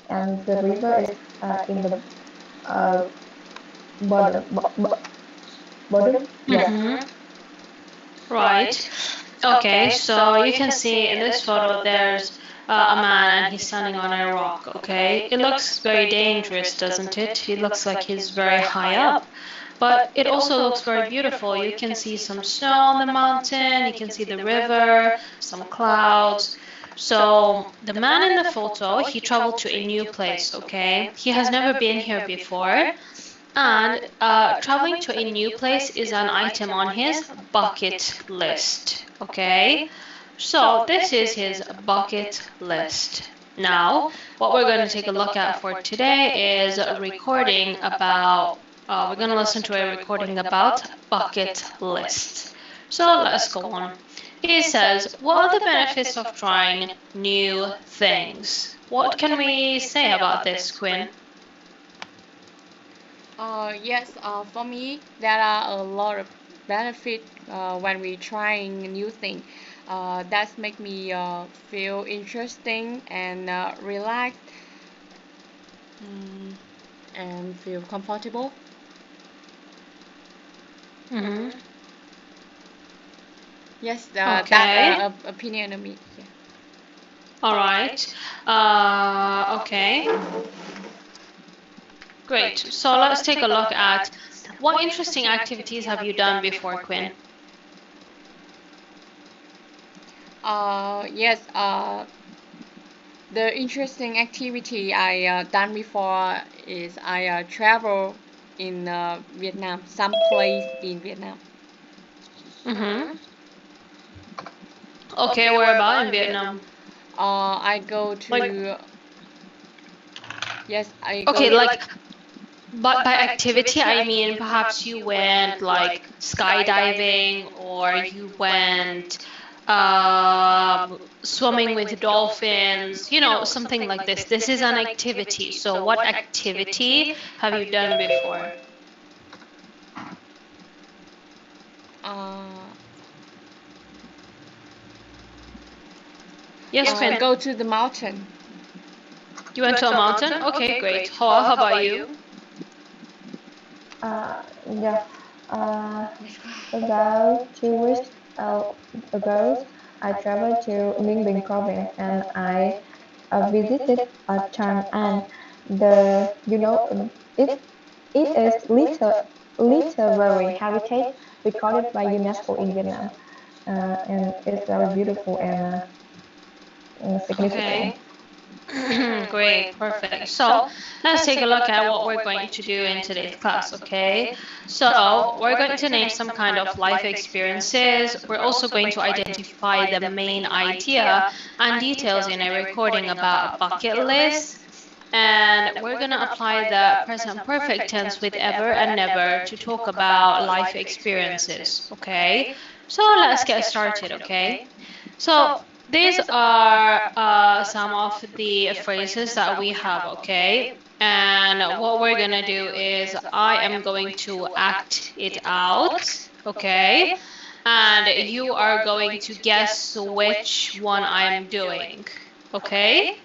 and the river is in the uh, bottom. Bottom? Yes. Right. Okay, so you can see in this photo there's a man and he's standing on a rock, okay? It looks very dangerous, doesn't it? He looks like he's very high up, but it also looks very beautiful. You can see some snow on the mountain, you can see the river, some clouds. So the man in the photo, he traveled to a new place, okay? He has never been here before. And traveling to a new place is an item on his bucket list. Okay, so this is his bucket list. Now, what we're going to take a look at for today is a recording about, we're going to listen to a recording about bucket list. So let's go on. He says, what are the benefits of trying new things? What can we say about this, Quinn? Yes, for me, there are a lot of benefit when we trying new thing. That make me feel interesting and relaxed and feel comfortable. Yes, Okay. that opinion of me. Yeah. All right. Okay. Great. So let's take a look at what interesting activities have you done before, Quinn? Yes. The interesting activity I done before is I travel in Vietnam, some place in Vietnam. Okay, where about in Vietnam? I go to yes, I go. Okay, like, but by activity I mean perhaps you went like skydiving or you went swimming with dolphins, something like this. This is an activity. So what activity have you done before? Yes, Quinn. Go to the mountain. You went to a mountain? Okay, great. How about you? Yeah. About 2 weeks ago, I traveled to Ninh Bình province and I visited Chang An. It it is literary heritage recorded by UNESCO in Vietnam, and it's very beautiful and significant. Okay. Great, perfect. So let's take a look at what we're going to do in today's class, okay? So we're going to name some kind of life experiences. We're also going to identify the main idea and details in a recording about a bucket list. And we're going to apply the present perfect tense with ever and never to talk about life experiences, okay? So let's get started, okay? So these are some of the phrases that we have, okay? And what we're gonna do is I am going to act it out, okay? And you are going to guess which one I'm doing, okay?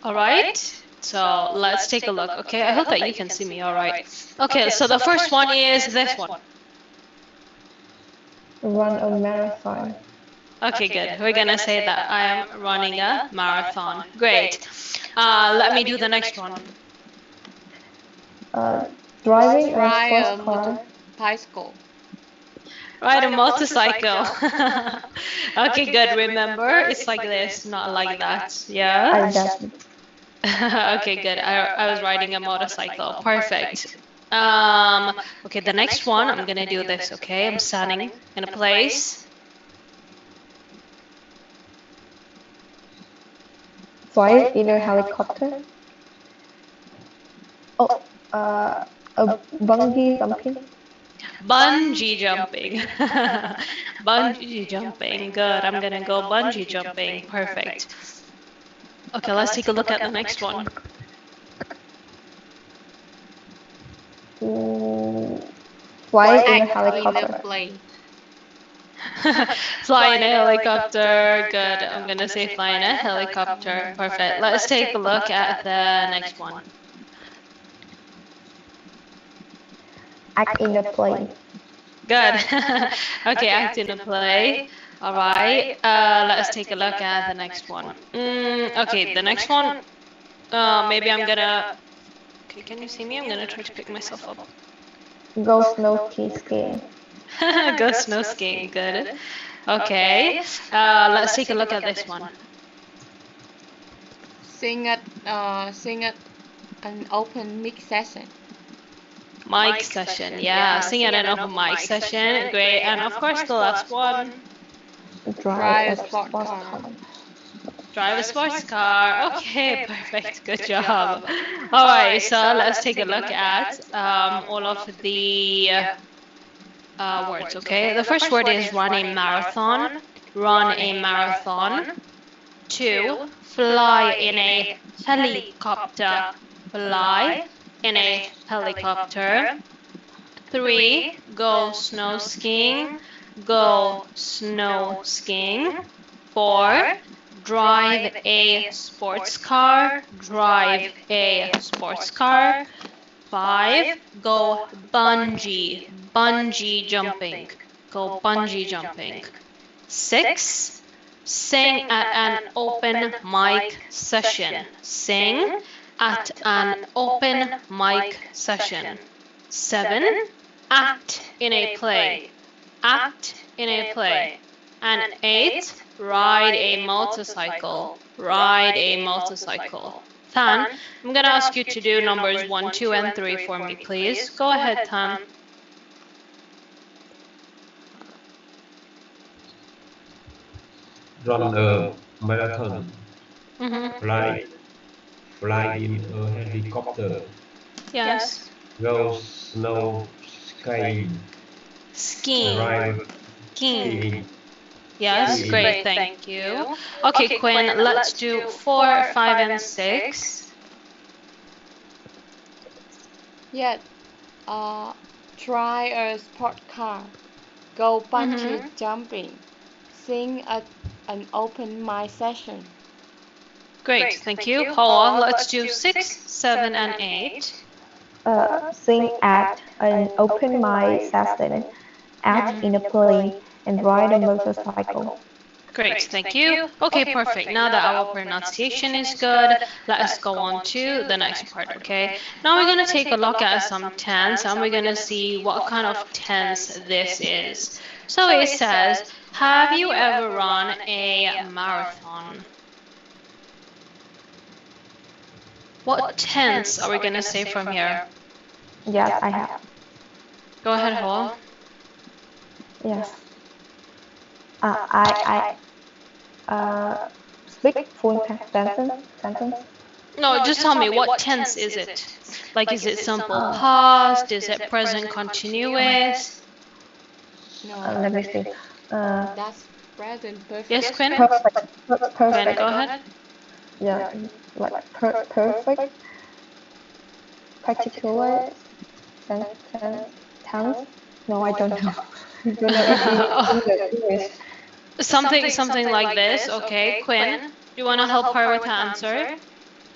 All right? So let's take a look, okay? I hope that you can see me all right. Okay, so the first one is this one. Run a marathon. Okay, good. We're gonna say that I am running a marathon. Great. Let me do the next one. Driving a sports car. Bicycle. Ride a motorcycle. Okay, good. Remember, it's like this, not like that. Yeah? I got it. Okay, good. I was riding a motorcycle. Perfect. Okay, the next one, I'm gonna do this, okay? I'm standing in a place. Fly in a helicopter. Oh, a bungee jumping. Bungee jumping. Bungee jumping. Good. I'm gonna go bungee jumping. Perfect. Okay, let's take a look at the next one. Fly in a helicopter. Fly in a helicopter. Good. I'm gonna say fly in a helicopter. Perfect. Let's take a look at the next one. Act in a play. Good. Okay, act in a play. All right. Let's take a look at the next one. Okay, the next one. Maybe I'm gonna. Okay, can you see me? I'm gonna try to pick myself up. Go snow skiing. Go snow skiing. Good. Okay. Let's take a look at this one. Sing at an open mic session. Mic session. Yeah, sing at an open mic session. Great. And of course, the last one. Drive a sports car. Drive a sports car. Okay, perfect. Good job. All right, so let's take a look at all of the words, okay? The first word is run a marathon. Run a marathon. 2, fly in a helicopter. Fly in a helicopter. 3, go snow skiing. Go snow skiing. 4, drive a sports car. Drive a sports car. 5, go bungee. Bungee jumping. Go bungee jumping. 6, sing at an open mic session. Sing at an open mic session. 7, act in a play. Act in a play. And 8, ride a motorcycle. Ride a motorcycle. Tan, I'm going to ask you to do numbers 1, 2, and 3 for me, please. Go ahead, Tan. Run a marathon. Mm-hmm. Fly in a helicopter. Yes. Go snow skiing. Skiing. Drive Skiing. Yes, Skiing. great, thank you. Okay, Quinn, let's do 4, 5, and 6. Yet, try a sport car. Go bungee jumping. Sing at an open mic session. Great, thank you. Hoa, let's do 6, 7, and 8. Sing at an open mic session. Act in a play and ride a motorcycle. Great, thank you. Okay, perfect. Now that our pronunciation is good, let us go on to the next part, okay? Now we're going to take a look at some tense and we're going to see what kind of tense this is. So it says, have you ever run a marathon? What tense are we going to say from here? Yes, I have. Go ahead, Hoa. Yes. I speak full sentence. No, just tell me, what tense is it? Like, is it simple past? Is it present continuous? No, Let me see. that's present perfect. Yes, Quinn? Perfect. Quinn, Perfect. go ahead. Yeah, like perfect. Particular tense. No, I don't know. I don't know if you English. Something like this, okay. Quinn, do you want to help her with the answer?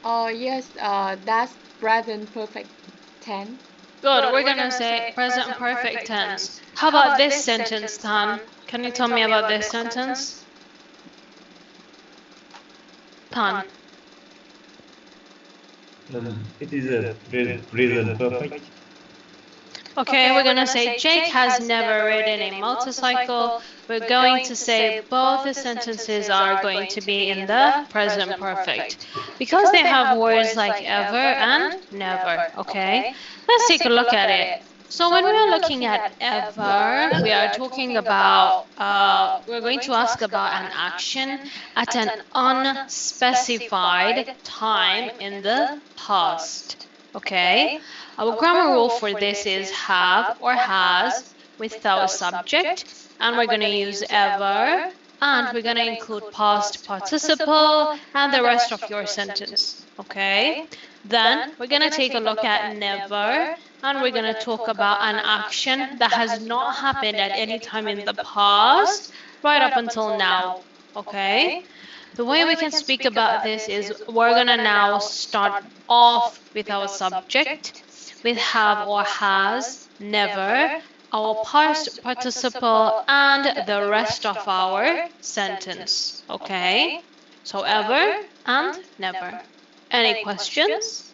Yes, that's present perfect tense. Good, we're gonna say present perfect tense. How about this sentence, Tan? Can you tell me about this sentence? Tan. It is a present perfect. Okay, we're gonna say Jake has never ridden a motorcycle. We're going to say both the sentences are going to be in the present perfect because they have words like ever and never, okay? Let's take a look at it. So when we are looking at ever, we are talking about, we're going to ask about an action at an unspecified time in the past, okay? Our grammar rule for this is have or has without a subject, and we're going to use ever, and we're going to include past participle and the rest of your sentence, okay? Then we're going to take a look at never, and we're going to talk about an action that has not happened at any time in the past, right up until now. Okay? The way we can speak about this is we're going to now start off with our subject, with have or has, never, our past participle, and the rest of our sentence. Okay? So ever and never. Any questions?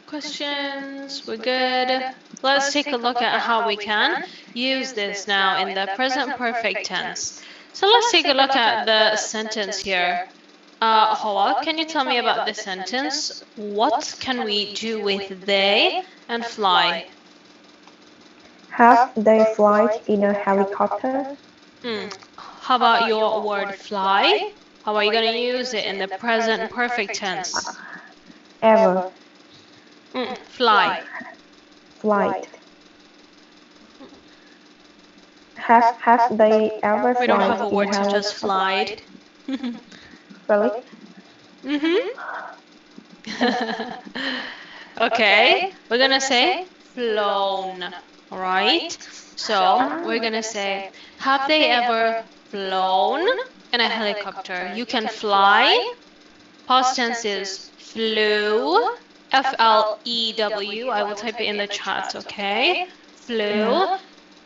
Questions? We're good. Let's take a look at how we can use this now in the present perfect tense. So let's take a look at the sentence here. Hoa, can you tell me about this sentence? What can we do with they and fly? Have they flight in a helicopter? How about your word fly? How are you going to use it in the present perfect tense? Ever. Fly. Flight. Have they ever We don't have a flight word in such as flied. Really? Okay, we're gonna say flown, alright? So we're gonna say, have they ever flown in a helicopter? You can fly. Past tense is flew, F-L-E-W. I will type it in the chat, okay? Flew.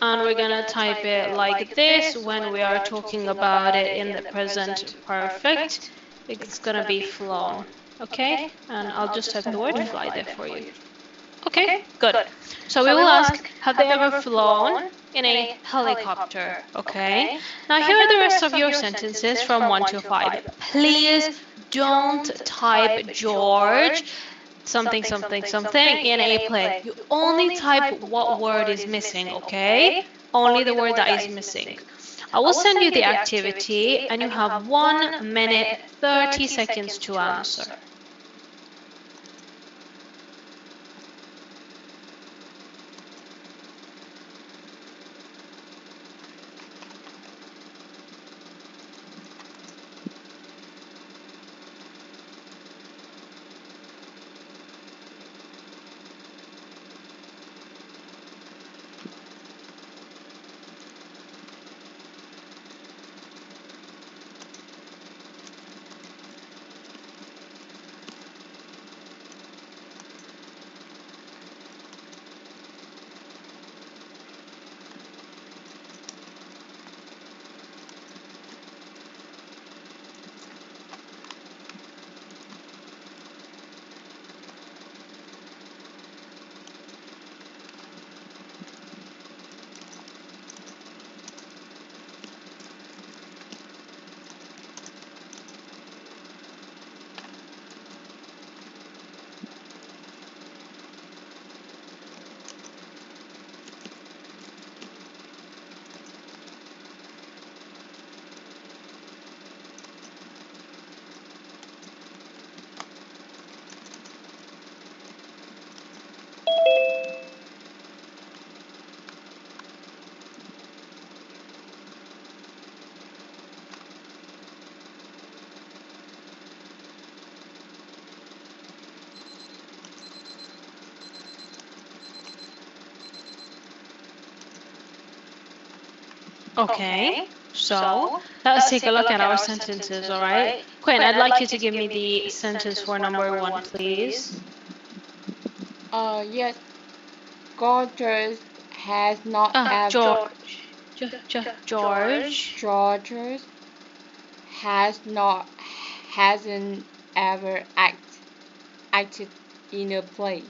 And we're gonna type it like this when we are talking about it in the present perfect. It's gonna be flown, okay? And I'll just type the word fly there for you. Okay, good. So we will ask, have they ever flown in a helicopter? Okay. Now here are the rest of your sentences from 1 to 5. Please don't type George something something something in a play. You only type what word is missing, okay? Only the word that is missing. I will send you the activity and you have 1 minute 30 seconds to answer. Okay, so let's take a look at our sentences, all right? Quinn, I'd like you to give me the sentence for number 1, please. Yes, Gorgeous has not ever. George. George hasn't ever acted in a play.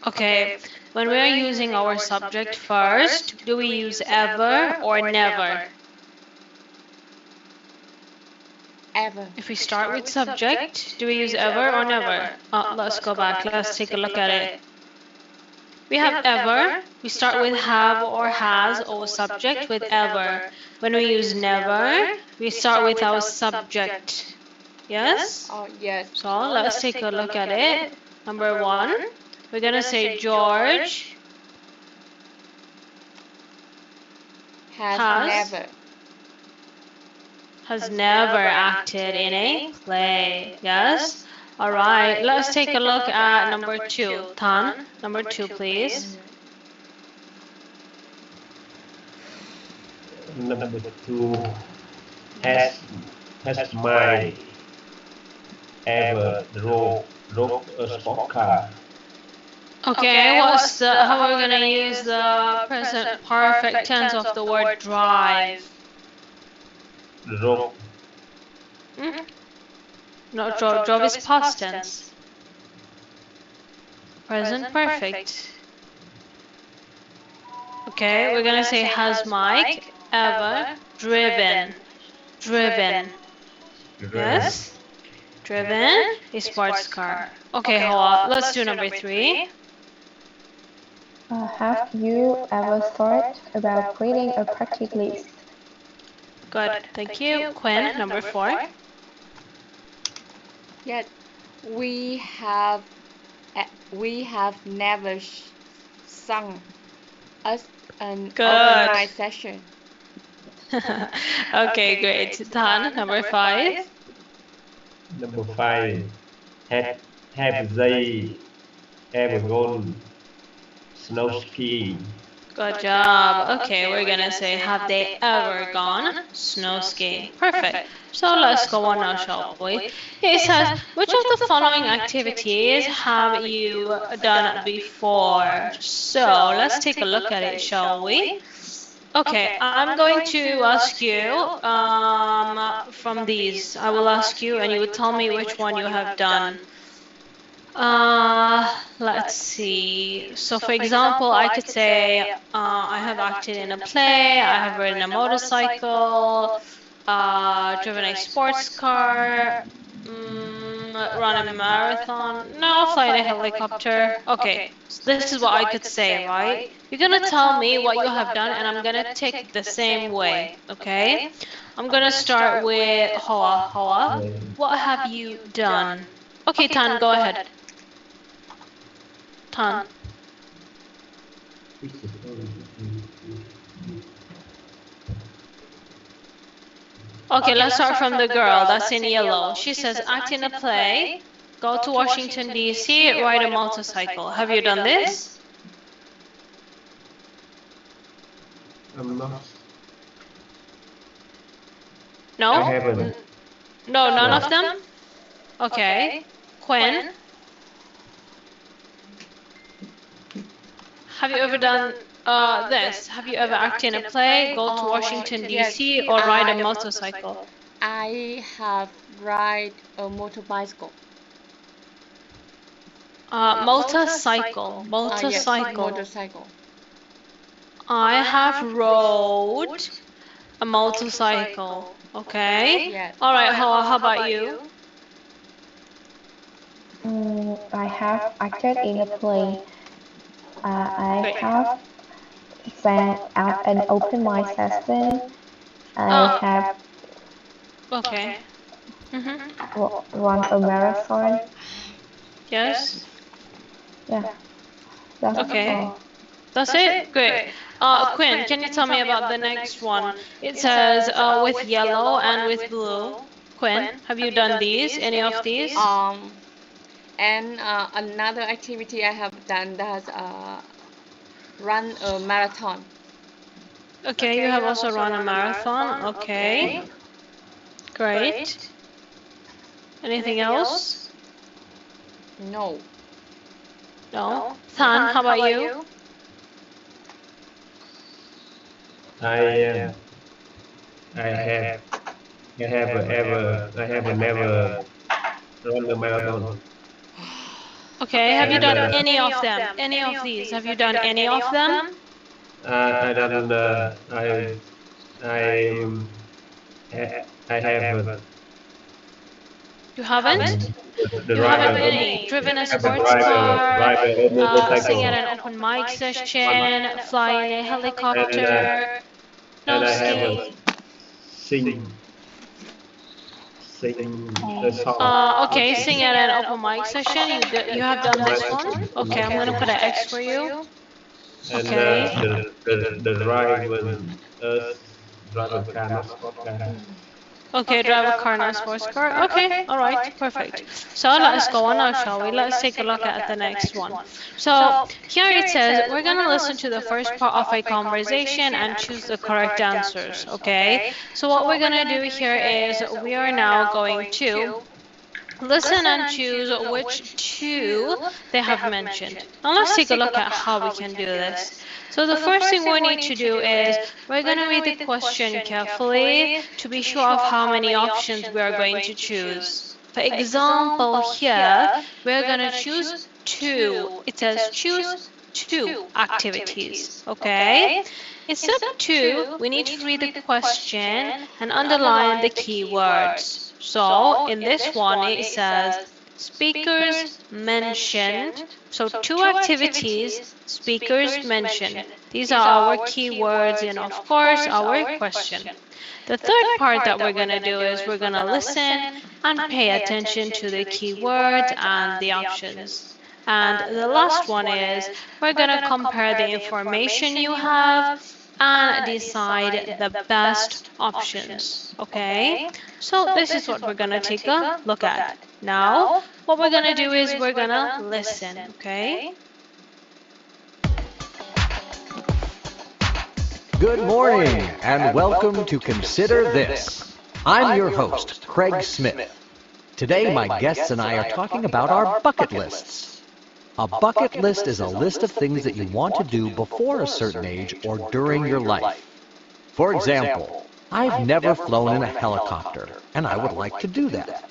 Okay, when we are using our subject first, do we use ever or never? Ever. If we start with subject, do we use ever or never? Let's go back. Let's take a look at it. We have ever. We start with have or has or subject with ever. When we use never, we start with our subject. Yes? Yes. So let's take a look at it. Number 1, we're going to say George has never acted in a play. Yes? All right, let's take a look at number 2. Tan, number 2, please. Number 2. Has my ever drove a sport car? Okay, what's the how are we gonna use the present perfect tense of the word drive? Drove. No, drove is past tense. Present perfect. Okay, we're gonna say has Mike ever driven? Driven. Yes? Driven a sports car. Okay, Hoa, let's do number 3. Have you ever thought about creating a practice list? Good, thank you. Quinn, number 4. Yes, we have never sung us an Good. overnight session. Okay, great. Tan, number 5. Number 5. Have they ever gone snow skiing? Good job. Okay, we're gonna say have they ever gone snow skiing? Perfect. So let's go on now, shall we? It says, which of the following activities have you done before? So let's take a look at it, shall we? Okay, I'm going to ask you from these. I will ask you and you will tell me which one you have done. Let's see. So for example, I could say I have acted in a play, I have ridden a motorcycle, driven a sports car, run a marathon, no, flying a helicopter. Okay, so this is what I could say, right? You're gonna tell me what you have done and I'm gonna tick the same way, okay? I'm gonna start with Hoa. Hoa, what have you done? Okay, Tan, go ahead. Tan. Okay, let's start from the girl that's in yellow. She says, act in a play, go to Washington, D.C., ride a motorcycle. Have you done this? I'm not. No? I haven't. No, none of them? Okay. Quinn? Have you ever done this? Have you ever acted in a play, go to Washington, D.C., or ride a motorcycle? I have ride a motorbicycle. Motorcycle. Yes, motorcycle. I have rode a motorcycle. Okay. Yes. All right, Hoa, how about you? I have acted in a play. I have sang at an open mic session. I have Okay. run a marathon. Yes. Yeah, that's Okay. all. That's it? Great. Quinn, can you tell me about the next one? It says with yellow and with blue. Quinn, have you done these? Any of these? And another activity I have done that's run a marathon. Okay, you have also run a marathon. Okay. Great. Anything else? No. No. Tan, how about you? I have never run a marathon. Okay, have you done any of them? Any of these? Have you done any of them? I done I have You haven't? the You haven't driver any. Driven a have a sports car, driver sing at motorcycle an open mic session, fly in a and helicopter, and no I have a ski. sing the song. Okay, sing at an open mic session. You have done this one. Okay, I'm gonna put an X for you. And Okay. the drive when us drive a car, not sport car. Okay, drive a car, not sports car. Okay, all right, perfect. So let's go on now, shall we? Let's take a look at the next one. So here it says we're going to listen to the first part of a conversation and choose the correct answers, okay? So what we're going to do here is we are now going to listen and choose which two they have mentioned. Now let's take a look at how we can do this. So the first thing we need to do is we're going to read the question carefully to be sure of how many options we are going to choose. For example, here we're going to choose two. It says choose two activities, okay? Instead of two, we need to read the question and underline the keywords. So in this one, it says speakers mentioned. So two activities, speakers mentioned. These are our keywords and of course our question. The third part that we're going to do is we're going to listen and pay attention to the keywords and the options. And the last one is we're going to compare the information you have and decide the best options. Okay? So this is what we're going to take a look at. Now, what we're going to do is we're going to listen. Okay? Good morning and welcome to Consider This. I'm your host, Craig Smith. Today my guests and I are talking about our bucket lists. A bucket list is a list of things that you want to do before a certain age or during your life. For example, I've never flown in a helicopter and I would like to do that.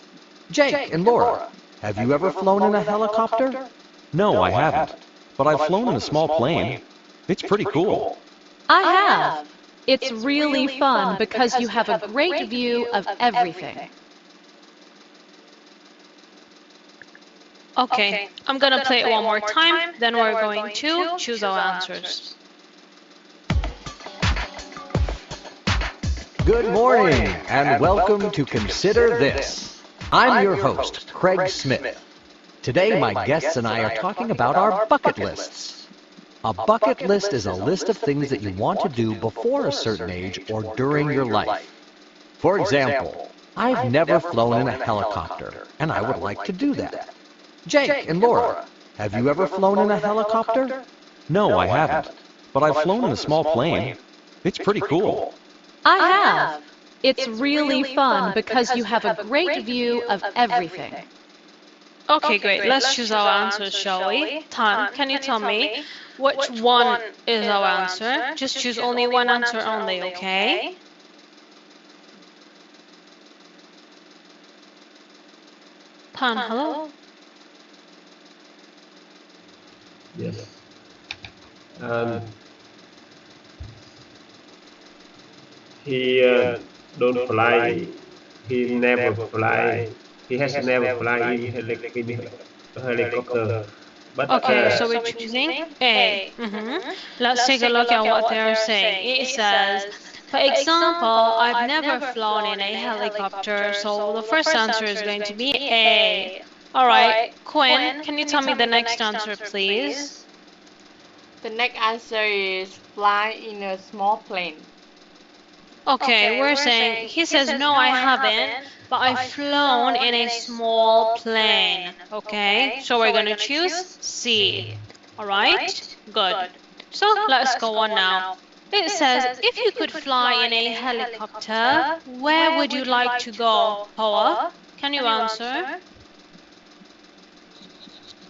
Jake and Laura, have you ever flown in a helicopter? No, I haven't. But I've flown in a small plane. It's pretty cool. I have. It's really fun because you have a great view of everything. Okay, I'm going to play it one more time, then we're going to choose our answers. Good morning and welcome to Consider This. I'm your host, Craig Smith. Today my guests and I are talking about our bucket lists. A bucket list is a list of things that you want to do before a certain age or during your life. For example, I've never flown in a helicopter and I would like to do that. Jake and Laura, have you ever flown in a helicopter? No, I haven't. But I've flown in a small plane. It's pretty cool. I have. It's really fun because you have a great view of everything. Okay, great. Let's choose our answers, shall we? Tan, can you tell me which one is our answer? Just choose only one answer only, okay? Tan, hello? Yes. And he don't fly. He never fly. He has never fly in helicopter. But Okay, so we're choosing A. Let's take a look at what they're saying. It says, for example, I've never flown in a helicopter, so the first answer is going to be A. All right, Quinn, can you tell me the next answer, please? The next answer is fly in a small plane. Okay, we're saying, he says, no, I haven't, but I've flown in a small plane. Okay, so we're going to choose C. All right, good. So let's go on now. It says, if you could fly in a helicopter, where would you like to go, Hoa? Can you answer?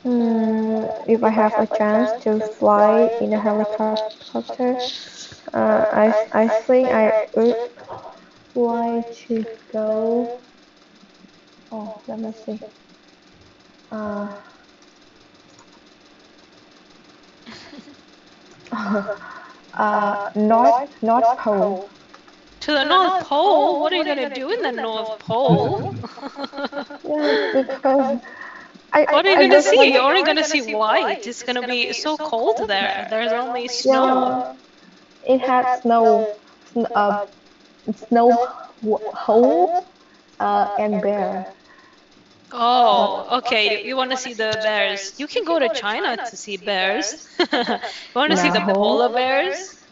If I have a chance to fly in a helicopter, I think I would like to go. Oh, let me see. North Pole. To the North Pole? What are you going to do in the North Pole? Yeah, because What are you going to see? You're only going to see white. It's going to be so cold there. There's only snow. It had snow hole and bear. Oh, okay. You want to see the bears? You can go to China to see bears. You want to see the polar bears?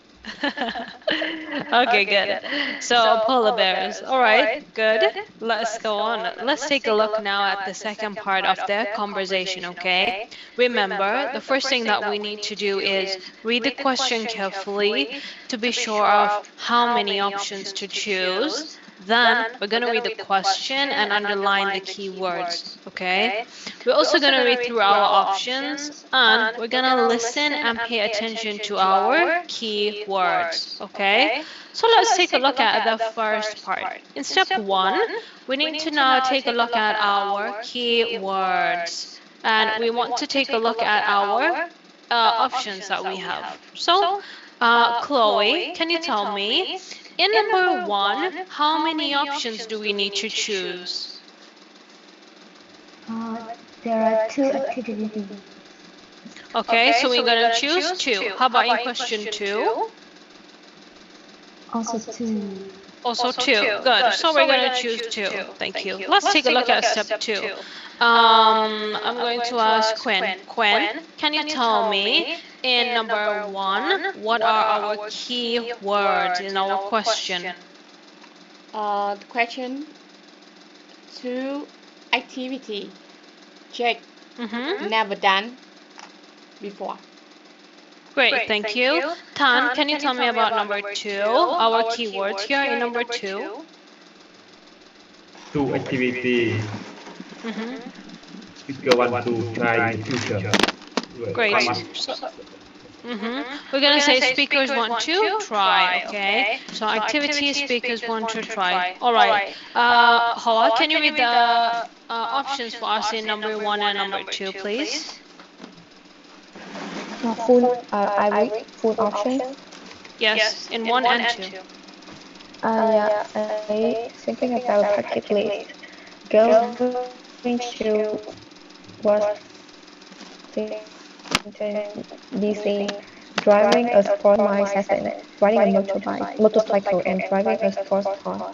Okay, good. So polar bears. All right, good. Let's go on. Let's take a look now at the second part of the conversation, okay? Remember, the first thing that we need to do is read the question carefully to be sure of how many options to choose. Then we're going to read the question and underline the key words, okay? We're also going to read through our options and we're going to listen and pay attention to our key words, okay? So let's take a look at the first part. In step 1, we need to now take a look at our key words. And we want to take a look at our options that we have. So, Chloe, can you tell me, in number 1, how many options do we need to choose? There are two activities. Okay, so we're going to choose 2. How about in question 2? Also two. Also 2. Good. So we're going to choose 2. Thank you. Let's take a look at step 2. I'm going to ask Quinn. Quinn, can you tell me in number 1 what are our key words in our question? The question 2 activity. Check. Never done before. Great, thank you. Tan, can you tell me about number 2? Our keywords here in number 2. To activity. Speaker want to try in the future. Great. So, we're going to say speakers want to try, okay? So activity speakers want to try. All right. Hoa, can you read the options for us in number 1 and number 2, please? I read full option. Yes, in 1 and 2. Yeah, I thinking about bucket list. Going to Washington DC, driving a sport motorcycle, riding a motorcycle, and driving a sports car.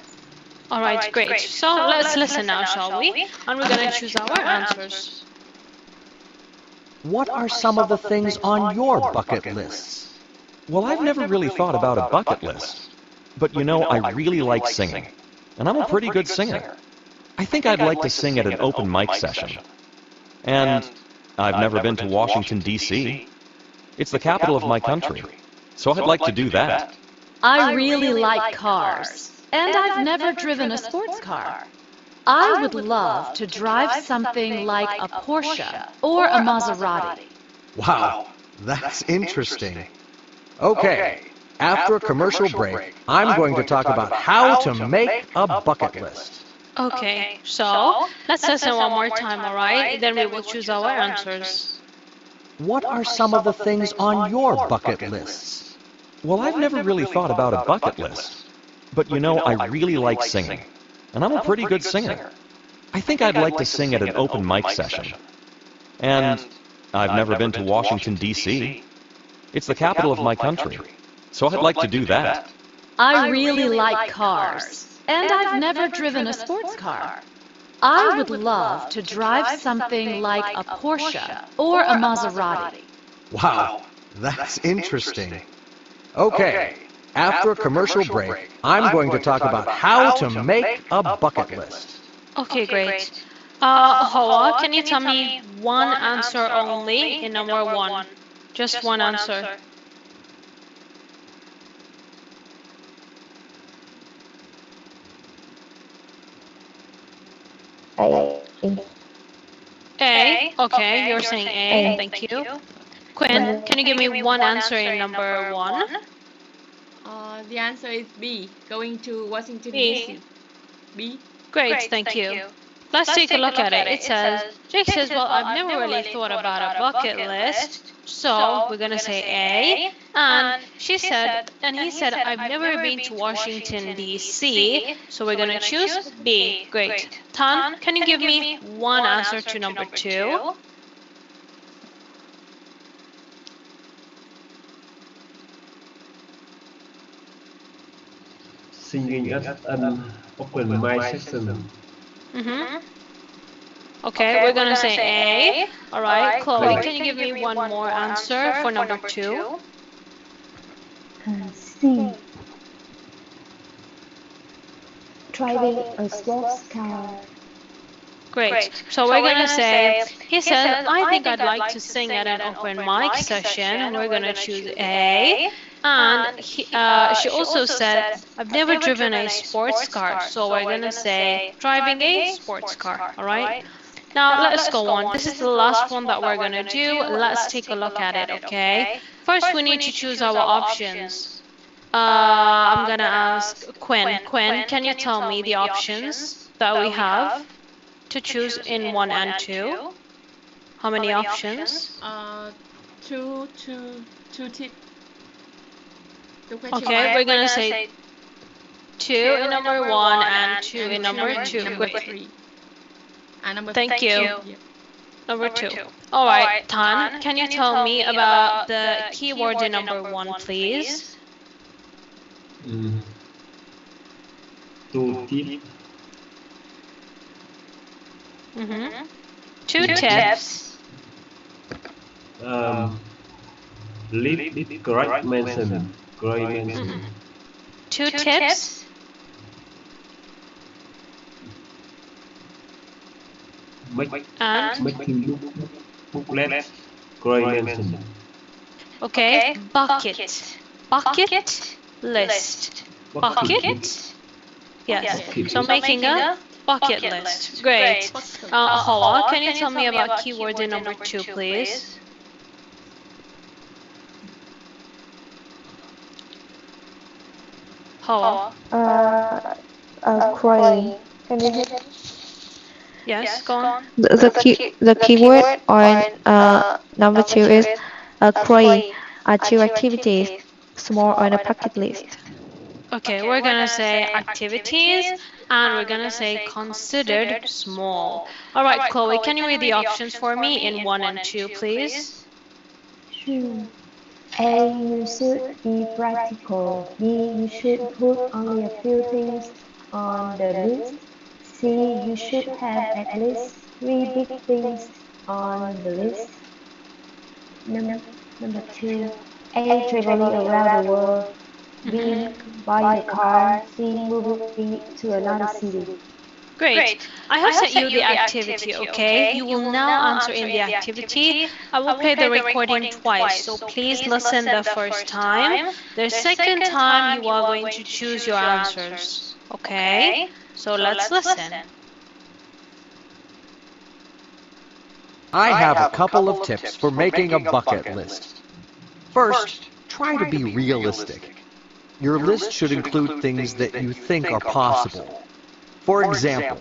All right, great. So let's listen now, shall we? And we're going to choose our answers. What are some of the things on your bucket lists? Well, I've never really thought about a bucket list. But you know, I really like singing. And I'm a pretty good singer. I think I'd like to sing at an open mic session. And I've never been to Washington, D.C. It's the capital of my country. So I'd like to do that. I really like cars, and I've never driven a sports car. I would love to drive something like a Porsche or a Maserati. Wow, that's interesting. Okay, after a commercial break, I'm going to talk about how to make a bucket list. Okay, so let's listen one more time, all right? Then we will choose our answers. What are some of the things on your bucket lists? Well, I've never really thought about a bucket list. But you know, I really like singing. And I'm a pretty good singer. I think I'd like to sing at an open mic session. And I've never been to Washington, D.C. It's the capital of my country. So I'd like to do that. I really like cars, and I've never driven a sports car. I would love to drive something like a Porsche or a Maserati. Wow, that's interesting. Okay, after a commercial break, I'm going to talk about how to make a bucket list. Okay, great. Hoa, can you tell me one answer only in number 1? Just one answer. A. A? Okay, you're saying A. Thank you. Quinn, can you give me one answer in number 1? The answer is B. Going to Washington, B. D.C. B. Great, thank you. Let's take a look at it. It says, Jake says, well, I've never really thought about a bucket list. So we're going to say A. And she said, and he said, I've never been to Washington, D.C. So we're going to choose B. Great. Tan, can you give me one answer to number 2? Singing at an open mic session. Okay, we're going to say A. All right, Chloe, can you give me one more answer for number 2? driving a sports car. Great. So we're going to say, he said, I think I'd like to sing at an open mic session. We're going to choose A. And she also said, I've never driven a sports car. So we're going to say, driving a sports car. All right. Now let's go on. This is the last one that we're going to do. Let's take a look at it, okay? First, we need to choose our options. I'm going to ask Quinn. Quinn, can you tell me the options that we have to choose in 1 and 2? How many options? Two tip. Okay, we're going to say 2 in number 1 and 2 in number 2. Great. Thank you. Number 2. All right, Tan, can you tell me about the keyword in number 1, please? Two tip. 2 tips. Live with great mention. Great mention. 2 tips. Making booklets. Great mention. Okay, bucket. Bucket list. Bucket. Yes. So making a bucket list. Great. Hoa, can you tell me about keyword in number 2, please? Hoa. Crying. Can you hear me? Yes, go on. The keyword on number 2 is crying. 2 activities, small on a bucket list. Okay, we're gonna say activities and we're gonna say considered small. All right, Chloe, can you read the options for me in 1 and 2, please? Sure. A. You should be practical. B. You should put only a few things on the list. C. You should have at least 3 big things on the list. Number 2. A. Traveling around the world. B. Buying a car. C. Moving to another city. Great. I have sent you the activity, okay? You will now answer in the activity. I will play the recording twice, so please listen the first time. The second time, you are going to choose your answers, okay? So let's listen. I have a couple of tips for making a bucket list. First, try to be realistic. Your list should include things that you think are possible. For example,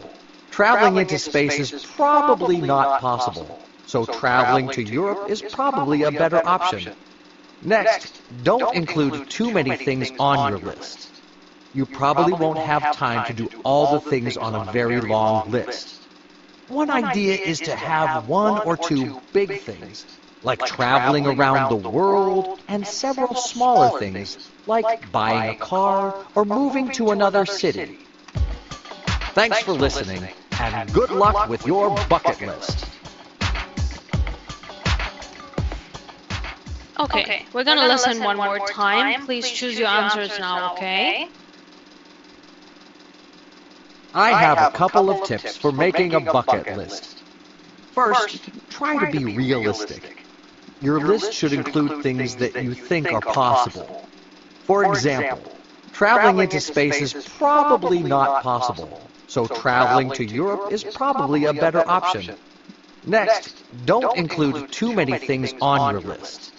traveling into space is probably not possible, so traveling to Europe is probably a better option. Next, don't include too many things on your list. You probably won't have time to do all the things on a very long list. One idea is to have 1 or 2 big things, like traveling around the world, and several smaller things, like buying a car or moving to another city. Thanks for listening, and good luck with your bucket list. Okay, we're gonna listen one more time. Please choose your answers now, okay? I have a couple of tips for making a bucket list. First, try to be realistic. Your list should include things that you think are possible. For example, traveling into space is probably not possible, so traveling to Europe is probably a better option. Next, don't include too many things on your list.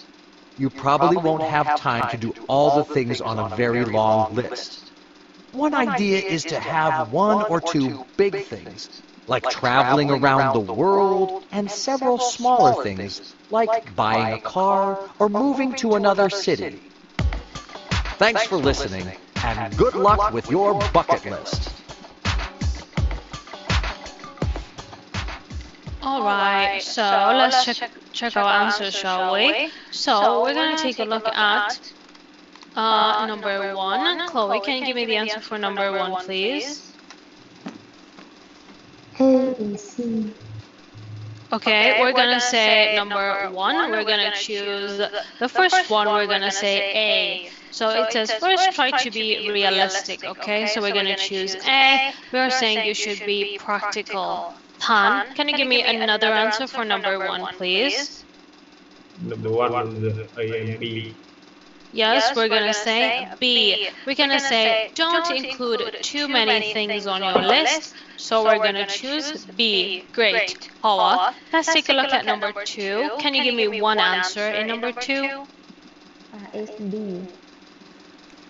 You probably won't have time to do all the things on a very long list. One idea is to have 1 or 2 big things, like traveling around the world, and several smaller things, like buying a car or moving to another city. Thanks for listening, and good luck with your bucket list. All right, so let's check our answers, shall we? So we're going to take a look at number 1. Chloe, can you give me the answer for number 1, please? A and C. Okay, we're gonna say number one, we're gonna choose the first one, we're gonna say A. So it says first try to be realistic, okay? So we're gonna choose A. We're saying you should be practical. Tan, can you give me another answer for number one, please? Number one is A and B. Yes, we're gonna say B. We're gonna say don't include too many things on your list, so we're gonna choose B. Great. Hawa, let's take a look at number two. Can you give me one answer in number two? It's B.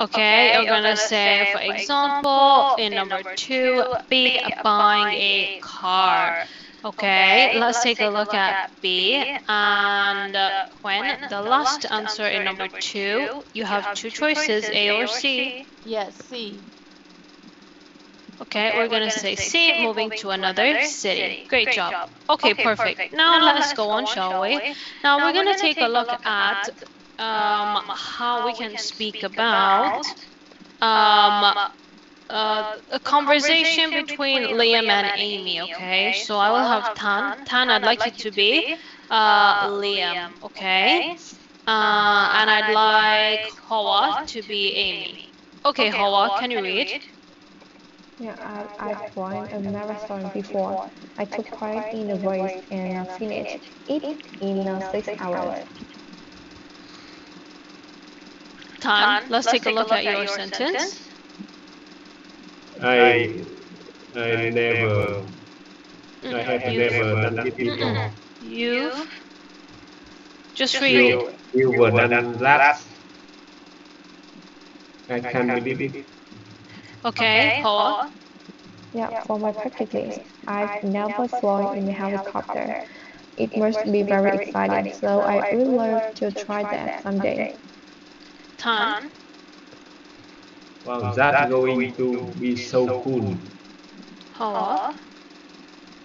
Okay, you're gonna say, for example, in number two, be buying a car. Okay, let's take a look at B. And Gwen, the last answer in number two, you have two choices, A or C. Yes, C. Okay, we're gonna say C, moving to another city. Great job. Okay, perfect. Now let's go on, shall we? Now we're gonna take a look at how we can speak about a conversation between Liam and Amy, okay? So I will have Tan. Tan, I'd like you to be Liam, okay? And I'd like Hawa to be Amy. Okay, Hawa, can you read? Yeah, I've run a marathon before. I took part in a race and finished it in 6 hours. Tan, let's take a look at your sentence. I I never I have never done it before. You've just read. You were done that. I can't believe it. Okay, Hawa. Yeah, for my bucket list, I've never flown in a helicopter. It must be very exciting, so I would love to try that someday. Tan. Wow, that's going to be so cool. Hawa.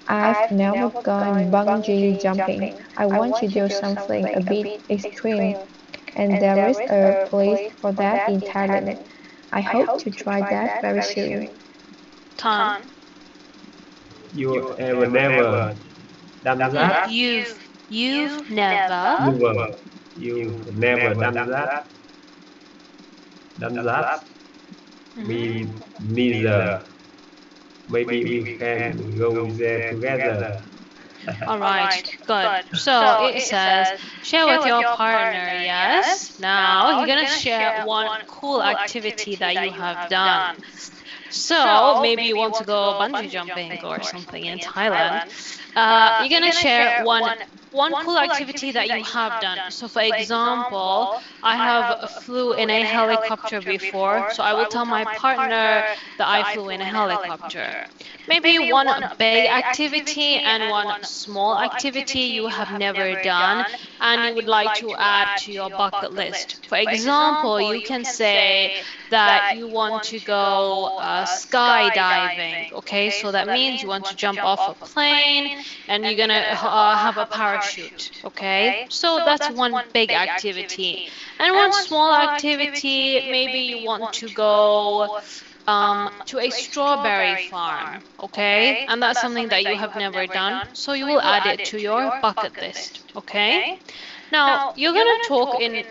I've never gone bungee jumping. I want to do something a bit extreme, and there is a place for that in Thailand. I hope to try that very soon. Tan. You ever never done that? You've never. You've never done that. Done that? Me neither. Maybe we can go there together. All right, good. So it says share with your partner, yes? Now you're gonna share one cool activity that you have done. So maybe you want to go bungee jumping or something in Thailand. You're gonna share one cool activity that you have done. So for example, I have flew in a helicopter before, so I will tell my partner that I flew in a helicopter. Maybe one big activity and one small activity you have never done and you would like to add to your bucket list. For example, you can say that you want to go skydiving, okay? So that means you want to jump off a plane and you're gonna have a parachute, okay? So that's one big activity. And one small activity, maybe you want to go to a strawberry farm, okay? And that's something that you have never done, so you will add it to your bucket list, okay? Now, you're gonna talk in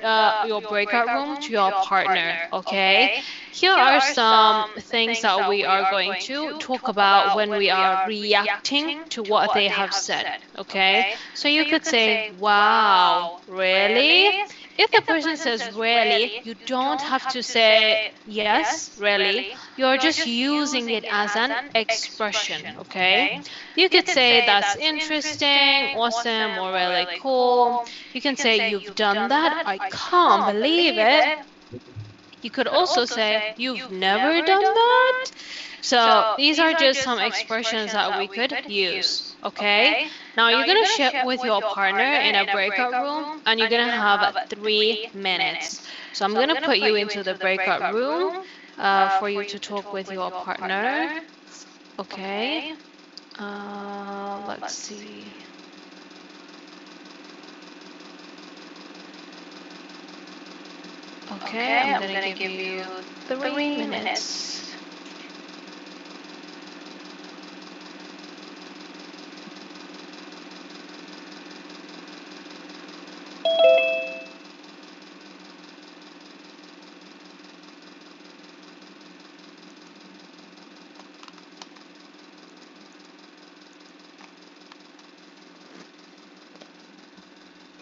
your breakout room to your partner, okay? Here are some things that we are going to talk about when we are reacting to what they have said, okay? So you could say, wow, really? If the person says really, you don't have to say yes, really. You're just using it as an expression, okay? You could say that's interesting, awesome, or really cool. You can say you've done that. I can't believe it. You could also say you've never done that. So these are just some expressions that we could use, okay? Now you're gonna share with your partner in a breakout room and you're gonna have 3 minutes. So I'm gonna put you into the breakout room for you to talk with your partner. Okay. Let's see. Okay, I'm gonna give you 3 minutes.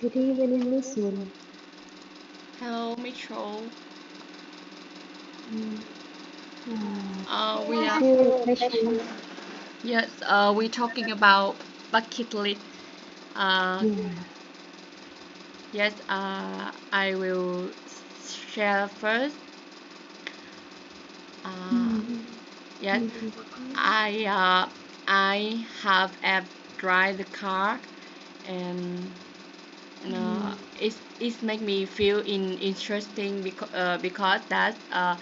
Good evening, Miss Woon. Hello, Mitchell. Mm, We are Still question. yes. We're talking about bucket list. Uh, Yeah. yes. I will share first. Uh, Mm, yes. I I have ever drive the car, and it make me feel interesting because that uh,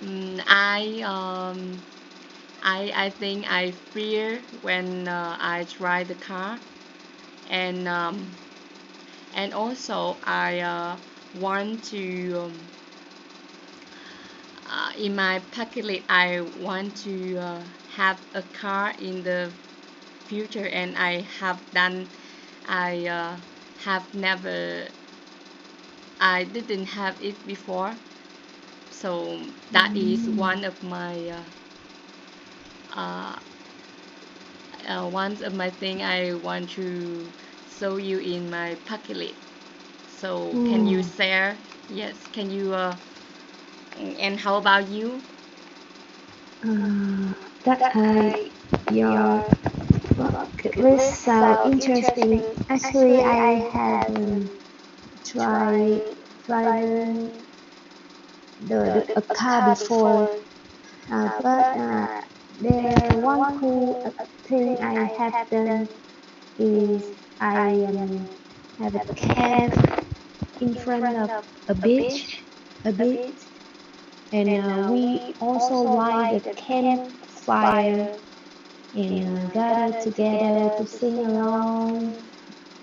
mm, I um I think I fear when I drive the car, and and also I want to in my bucket list I want to have a car in the future, and I have never I didn't have it before, so that is uh, one of my thing I want to show you in my bucket list. So can you share? Yes, can you? And how about you? That your bucket list so interesting. Actually, I haven't tried driving a car before, but there one cool thing I have done is I have a camp in front of a beach, and we also light a campfire and gather together to sing along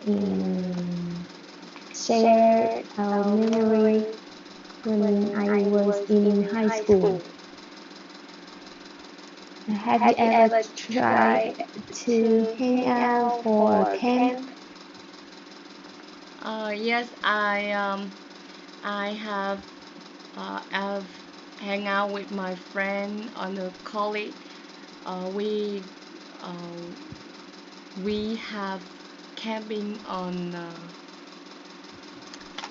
and share our memory when I was in high school. Have you ever tried to hang out for camp? Yes, I have hang out with my friend on the college. Uh, we uh, we have camping on.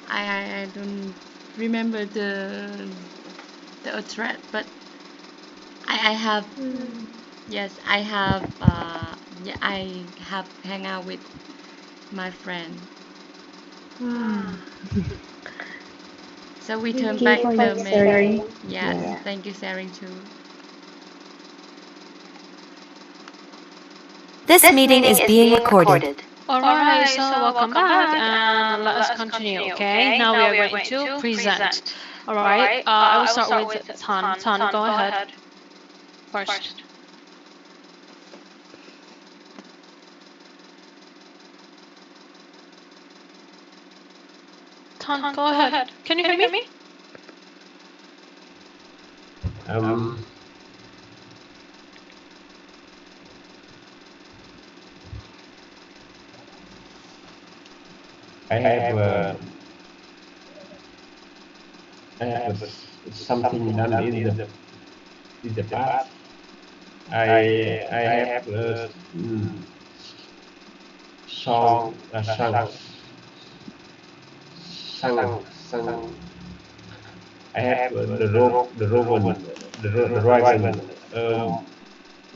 I don't remember the address, but I have yes I have yeah I have hang out with my friend. Ah, So we turn thank you back for the your main. sharing. Yes, Yeah. thank you sharing too. This meeting is being recorded. Alright, so welcome back and let us continue, okay? Now we are going to present. Alright, I will start with Tan. Tan, go ahead first. Tan, go ahead. Can you hear me? Um, I have something done in the past. I have sung sung. I have the Rogan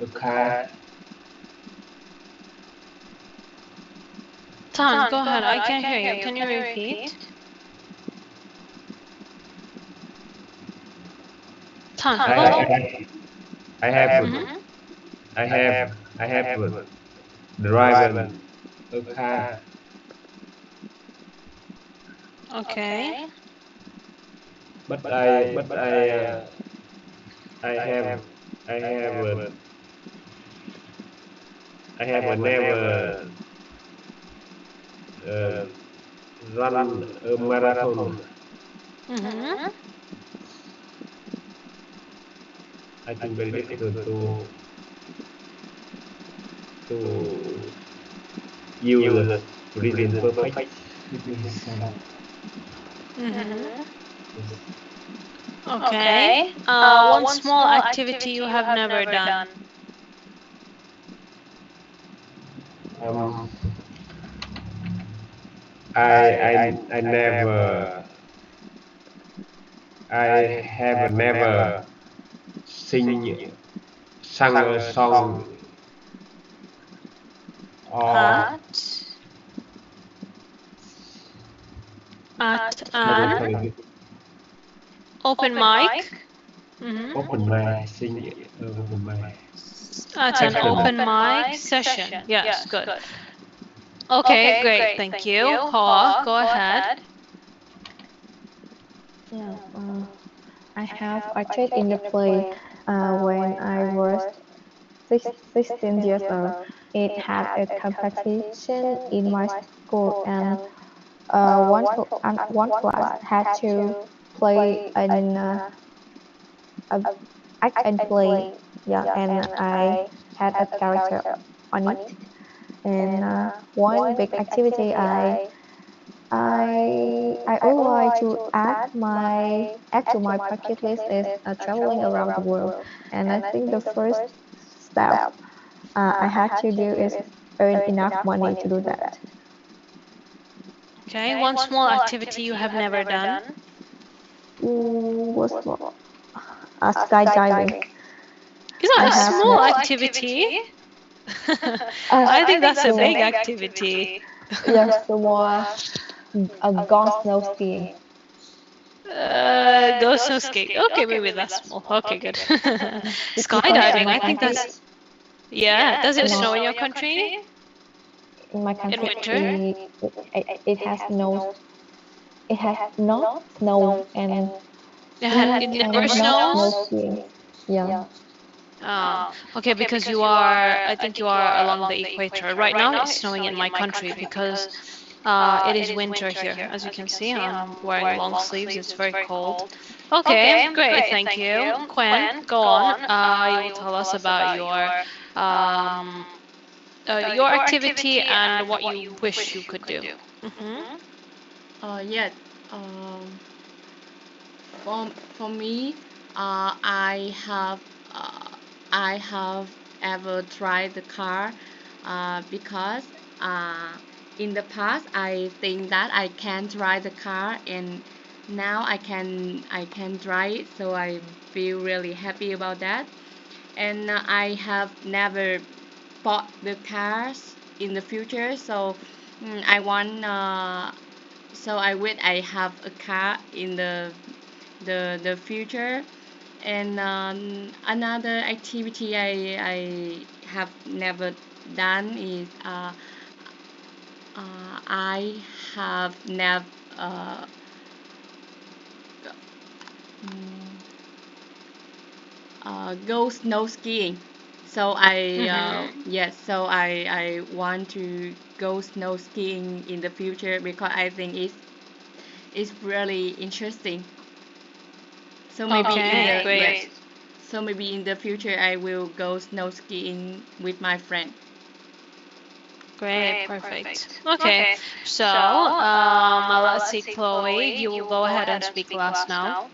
a car. Tan, go ahead. I can't hear you. Can you repeat? Tan, I hello? I have Mm-hmm. I have I have driven a car, Okay. but I have I have I have never uh, run a marathon. Mm-hmm. I think very difficult to use present perfect with this. Mm-hmm. Yes. Okay. One small activity you have never done. Um, I never I have never sung a song or At at how do you an call it? open mic. Hmm. Open mic, sing open mic At an session. open mic session. Yes, good. Okay, great. Thank you. Hoa, go ahead. Yeah, I have acted in the play when I was 16 years old. It had a competition in my school, and one class had to play a act and play. Yeah, and I had a character on it. And one big activity I would like to add to my bucket list is traveling around the world. And I think the first step I had to do is earn enough money to do that. Okay, one small activity you have never done. Was skydiving. Is that a small activity? I think that's a big activity. Yes, more gone snow skiing. Go snow skiing. Okay, maybe that's small. Okay, good. Skydiving, I think that's. Yeah, does it snow in your country? In my In country, winter? it has no, it has not snow, and It we never cannot snow snows? skiing. Yeah. Okay, because you are, I think you are along the equator. Right now it's snowing in my country because it is winter here. As you can see, I'm wearing long sleeves. It's very cold. Okay, great. Thank you. Quen, go on. You will tell us about um, your activity and what you wish you could do. Yes. Um, for me, uh, I have ever tried the car because uh, in the past I think that I can't drive the car, and now I can drive it, so I feel really happy about that. And I have never bought the cars in the future, so I want so I wish I have a car in the future. And another activity I have never done is I have never uh, mm, go snow skiing. So I want to go snow skiing in the future because I think it's really interesting. So maybe in Okay, the great. yes, so maybe in the future I will go snow skiing with my friend. Great, perfect. Okay, so let's see, Chloe, you will go ahead and speak last now.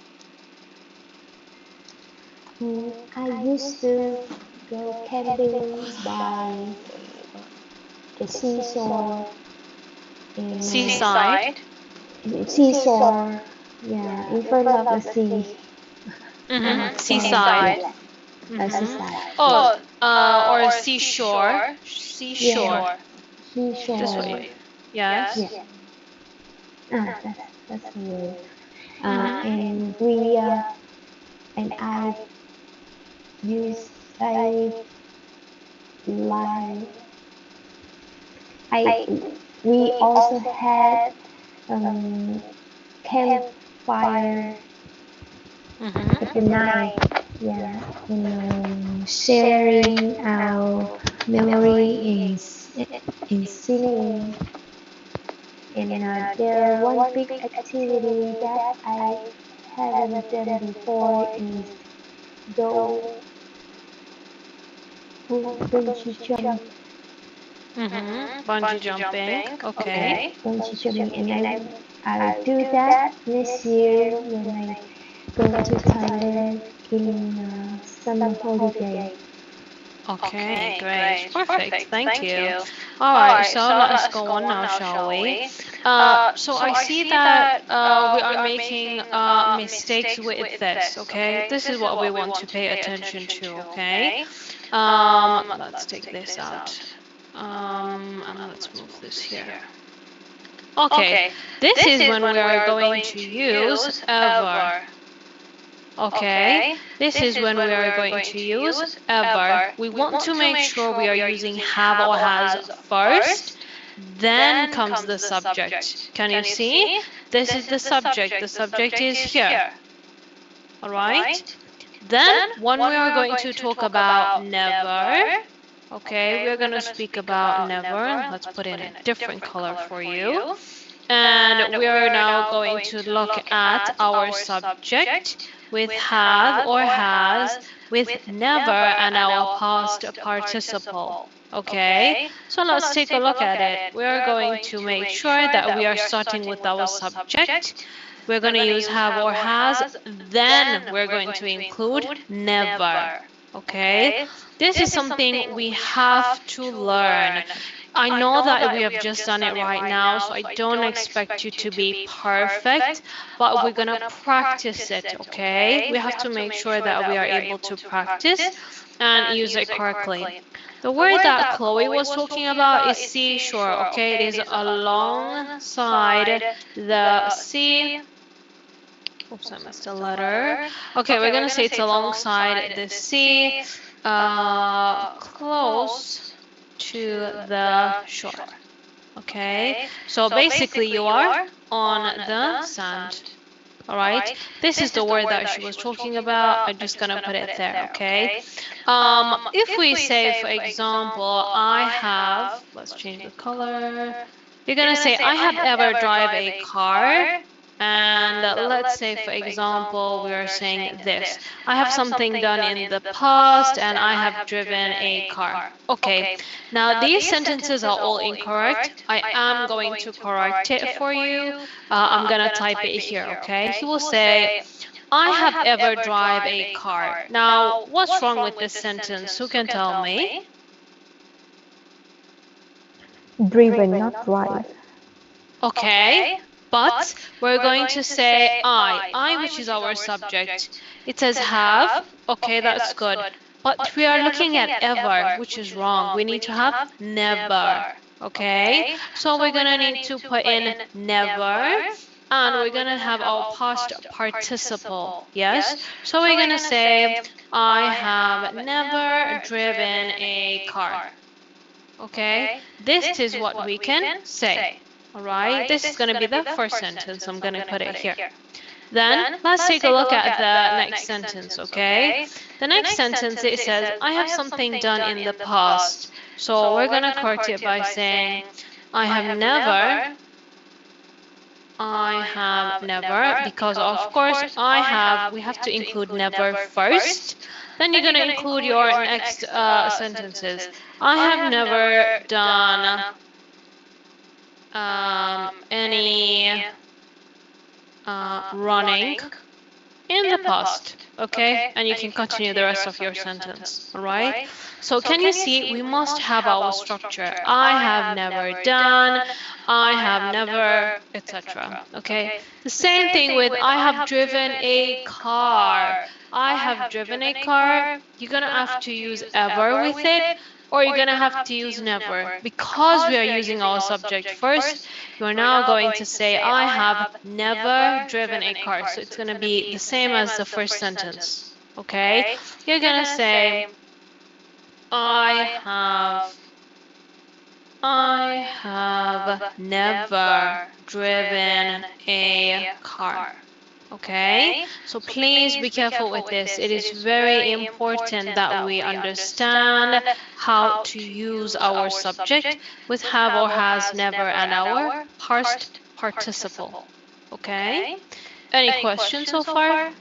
I used to go camping by the seashore in Seaside. seashore, yeah, in front of the sea. Seaside. Yeah, seaside. Oh, Yeah, or seashore. yeah, Seashore. This seashore. way. Yes. Yeah, that's the word. Mm-hmm. And we and use I like I we also had um, campfire Mm-hmm. at the night. Yeah, sharing our memory in singing. And there one big activity that I haven't done before is go bungee jump. Bungee jumping. Yeah, Okay. bungee jumping, and I'll do that next year when I go to Thailand in summer holiday. Okay, great. Perfect. Thank you. All right, so let's go on now, shall we? So I see that we are making mistakes with this, okay? This is what we want to pay attention to, okay? Let's take this out. And let's move this here. Okay, this is when we are going to use ever. Okay, this is when we are going to use ever. We want to make sure we are using have or has first, then comes the subject. Can you see? This is the subject. The subject is here. All right? Then, when we are going to talk about never, okay, we're going to speak about never. Let's put in a different color for you. And we are now going to look at our subject with have or has, with never and our past participle. Okay, so let's take a look at it. We are going to make sure that we are starting with our subject. We're going to use have or has, then we're going to include never. Okay, this is something we have to learn. I know that we have just done it right now, so I don't expect you to be perfect, but we're going to practice it, okay? We have to make sure that we are able to practice and use it correctly. The word that Chloe was talking about is seashore, okay? It is alongside the sea. Oops, I missed a letter. Okay, we're going to say it's alongside the sea, close to the shore. Okay, so basically you are on the sand. All right, this is the word that she was talking about. I'm just gonna put it there. Okay. If we say, for example, I have, let's change the color. You're gonna say I have ever drive a car. And let's say, for example, we are saying this. I have something done in the past and I have driven a car. Okay, now these sentences are all incorrect. I am going to correct it for you. I'm going to type it here, okay? He will say, I have ever drive a car. Now, what's wrong with this sentence? Who can tell me? Driven, not drive. Okay. But we're going to say I, which is our subject. It says have, okay, that's good. But we are looking at ever, which is wrong. We need to have never, okay? So we're going to need to put in never, and we're going to have our past participle, yes? So we're going to say, I have never driven a car, okay? This is what we can say. All right, this is going to be the first sentence. I'm going to put it here. Then let's take a look at the next sentence, okay? The next sentence, it says, I have something done in the past. So we're going to correct it by saying, I have never, because of course we have to include never first. Then you're going to include your next sentences. I have never done any running in the past, okay? And you can continue the rest of your sentence, all right? So can you see, we must have our structure. I have never done, I have never, etc. Okay? The same thing with I have driven a car. I have driven a car. You're gonna have to use ever with it, or you're going to have to use never. Because we are using our subject first, you are now going to say, I have never driven a car. So it's going to be the same as the first sentence. Okay? You're going to say, I have never driven a car. Okay, so please be careful with this. It is very important that we understand how to use our subject with have or has, never, and our past participle. Okay, any questions so far?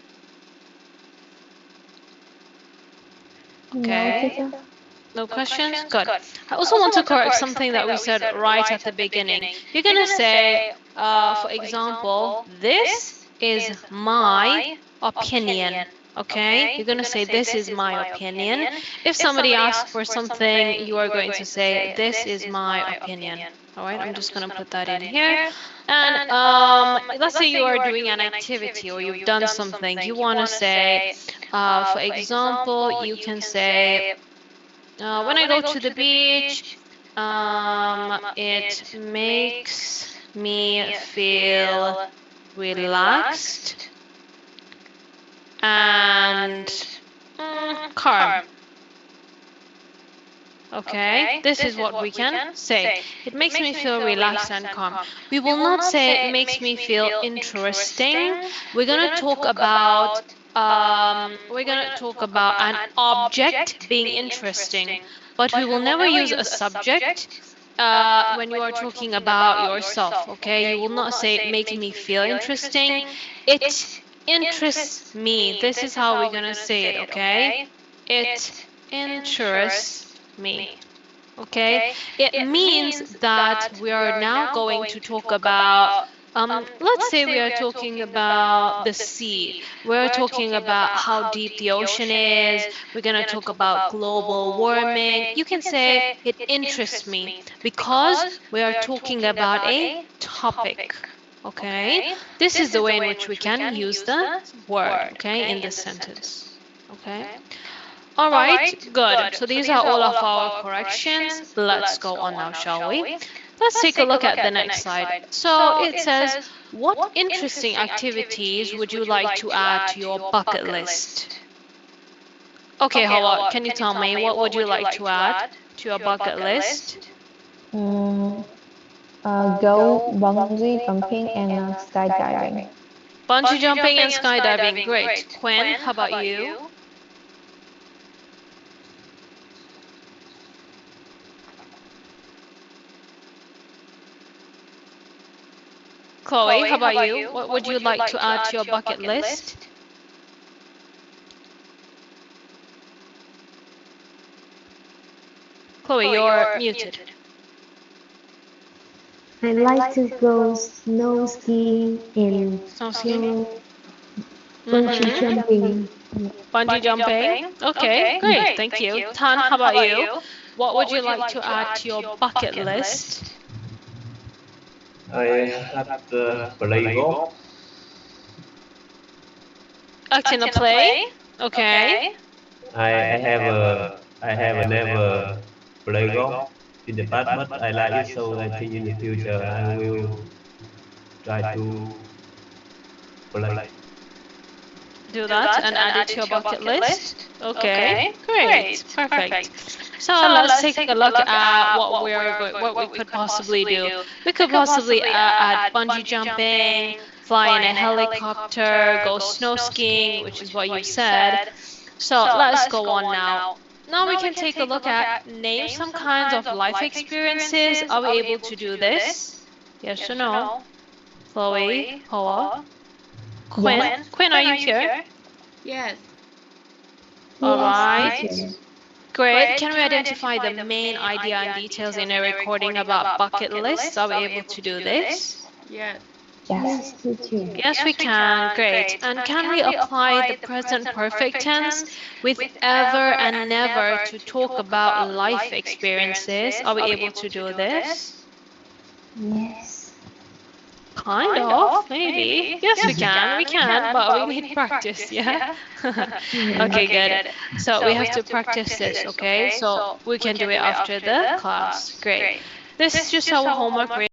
Okay. No questions? Good. I also want to correct something that we said right at the beginning. You're going to say, for example, this is my opinion. Okay, you're going to say, this is my opinion. If somebody asks for something, you are going to say, this is my opinion. All right, I'm just going to put that in here. And let's say you are doing an activity or you've done something. You want to say, for example, you can say, when I go to the beach, it makes me feel relaxed and calm. Okay, this is what we can say. It makes me feel relaxed and calm. We will not say it makes me feel interesting. We're gonna talk about an object being interesting, but we will never use a subject when you are talking about yourself. Okay, you will not say it makes me feel interesting. It interests me. This is how we're gonna say it. Okay, it interests me. Okay, it means that we are now going to talk about, let's say we are talking about the sea. We're talking about how deep the ocean is. We're going to talk about global warming. You can say it interests me because we are talking about a topic. Okay, this is the way in which we can use the word, okay, in this sentence. Okay. All right, good. So these are all of our corrections. Let's go on now, shall we? Let's take a look at the next slide. So it says, what interesting activities would you like to add to your bucket list? Okay, Hawa, can you tell me what would you like to add to your bucket list? Go bungee jumping and skydiving. Bungee jumping and skydiving, great. Quinn, how about you? Chloe, how about you? What would you like to add to your bucket list? Chloe, you're muted. I'd like to go snow skiing and bungee jumping. Bungee jumping? Okay, great, thank you. Tan, how about you? What would you like to add to your bucket list? I had play golf. Act in a play? Okay. I have never played golf in the past, but I like it, so I think in the future I will try to play. Do that and add it to your bucket list? Okay, great, perfect. So let's take a look at what we could possibly do. We could possibly add bungee jumping, fly in a helicopter, go snow skiing, which is what you said. So let's go on now. Now we can take a look at name some kinds of life experiences. Are we able to do this? Yes or no? Chloe, Hoa, Quinn. Quinn, are you here? Yes. All right. Great. Can we identify the main idea and details in a recording about bucket lists? Are we able to do this? Yes. Yes. Yes, we can. Great. And can we apply the present perfect tense with ever and never to talk about life experiences? Are we able to do this? Yes. Kind of, maybe. Yes, we can, but we need practice, yeah? Okay, good. So we have to practice this, okay? So we can do it after the class. Great. This is just our homework.